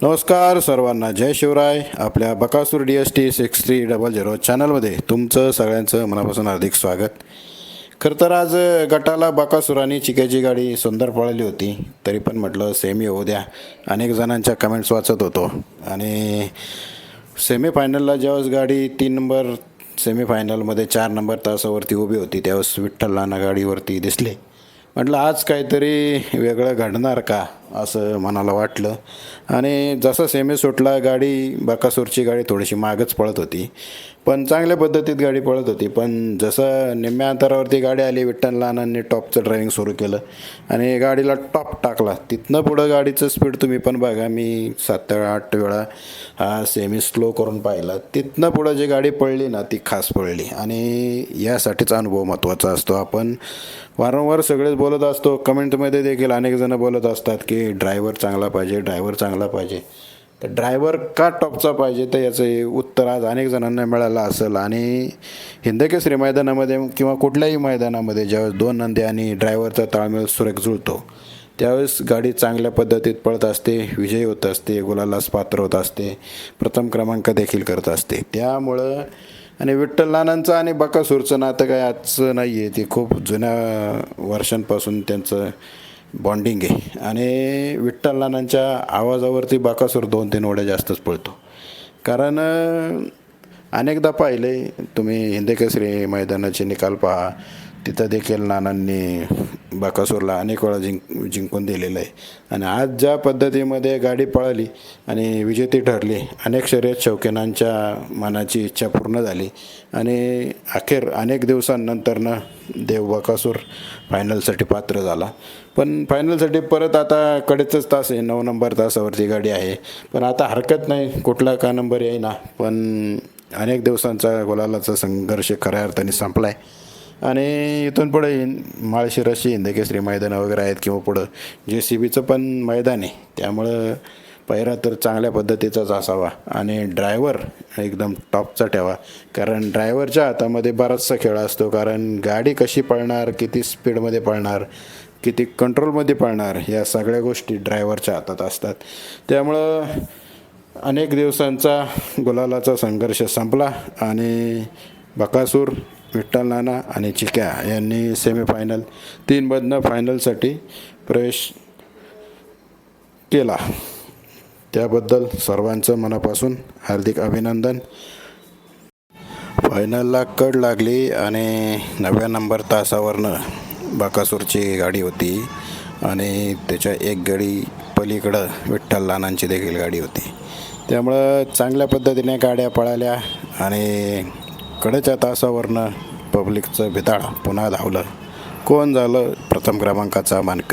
नमस्कार सर्वांना, जय शिवराय. आपल्या बकासूर DST 6300 चॅनलमध्ये तुमचं सगळ्यांचं मनापासून हार्दिक स्वागत. खरं तर आज गटाला बकासूर आणि चिक्याची गाडी सुंदर पळाली होती. तरी पण म्हटलं सेमी होऊ द्या. अनेक जणांच्या कमेंट्स वाचत होतो आणि सेमीफायनलला ज्यावेळेस गाडी 3 नंबर सेमीफायनलमध्ये 4 नंबर तासावरती उभी होती त्यावेळेस विठ्ठल नाना गाडीवरती दिसले. म्हटलं आज काहीतरी वेगळं घडणार का असं मनाला वाटलं. आणि जसं सेमी सुटला गाडी बकासूरची गाडी थोडीशी मागच पळत होती, पण चांगल्या पद्धतीत गाडी पळत होती. पण जसं निम्म्या अंतरावरती गाडी आली विठ्ठल नानांनी टॉपचं ड्रायव्हिंग सुरू केलं आणि गाडीला टॉप टाकला. तिथनं पुढं गाडीचं स्पीड तुम्ही पण बघा, मी 7-8 वेळा हा सेमी स्लो करून पाहिला. तिथनं पुढं जी गाडी पळली ना ती खास पळली आणि यासाठीच अनुभव महत्त्वाचा असतो. आपण वारंवार सगळेच बोलत असतो, कमेंटमध्ये देखील अनेक जण बोलत असतात की ड्रायव्हर चांगला पाहिजे, ड्रायव्हर चांगला पाहिजे. तर ड्रायव्हर का टॉपचा पाहिजे तर याचं उत्तर आज अनेक जणांना मिळालं असेल. आणि हिंदकेसरी मैदानामध्ये किंवा कुठल्याही मैदानामध्ये ज्यावेळेस 2 नंदी आणि ड्रायव्हरचा ताळमेळ सुरेख जुळतो त्यावेळेस गाडी चांगल्या पद्धतीत पळत असते, विजयी होत असते, गुलालास पात्र होत असते, प्रथम क्रमांक देखील करत असते. त्यामुळं आणि विठ्ठल नानांचं आणि बकासूरचं नातं काय आजचं नाही आहे, ते खूप जुन्या वर्षांपासून त्यांचं बॉन्डिंग आहे. आणि विठ्ठल नानांच्या आवाजावरती बकासूर 2-3 ओढ्या जास्तच पळतो. कारण अनेकदा पाहिले तुम्ही हिंदकेसरी मैदानाचे निकाल पहा, तिथं देखील नानांनी बकासूरला अनेक वेळा जिंकून दिलेलं आहे. आणि आज ज्या पद्धतीमध्ये गाडी पळाली आणि विजेती ठरली, अनेक शर्यत शौकीनांच्या मनाची इच्छा पूर्ण झाली आणि अखेर अनेक दिवसांनंतरनं देव बकासूर फायनलसाठी पात्र झाला. पण फायनलसाठी परत आता कडेचंच तास आहे, 9 नंबर तासावरती गाडी आहे. पण आता हरकत नाही, कुठला का नंबर येईना, पण अनेक दिवसांचा गुलालाचा संघर्ष खऱ्या अर्थाने संपला आहे. आणि इथून पुढे माळशिरसची हिंदकेसरी मैदानं वगैरे आहेत किंवा पुढं JCBचं पण मैदान आहे. त्यामुळं पहिरा तर चांगल्या पद्धतीचाच असावा आणि ड्रायव्हर एकदम टॉपचा ठेवा. कारण ड्रायव्हरच्या हातामध्ये बराचसा खेळ असतो. कारण गाडी कशी पळणार, किती स्पीडमध्ये पळणार, किती कंट्रोलमध्ये पळणार, या सगळ्या गोष्टी ड्रायव्हरच्या हातात असतात. त्यामुळं अनेक दिवसांचा गुलालाचा संघर्ष संपला आणि बकासूर, विठ्ठल नाना आणि चिक्या यांनी सेमीफायनल 3मधनं फायनलसाठी प्रवेश केला. त्याबद्दल सर्वांचं मनापासून हार्दिक अभिनंदन. फायनलला कड लागली आणि 9व्या नंबर तासावरनं बकासूरची गाडी होती आणि त्याच्या एक गाडी पलीकडं विठ्ठल नानांची देखील गाडी होती. त्यामुळं चांगल्या पद्धतीने गाड्या पळाल्या आणि कडेच्या तासावरनं पब्लिकचं भिताड पुन्हा धावलं. कोण झालं प्रथम क्रमांकाचा मानकरी.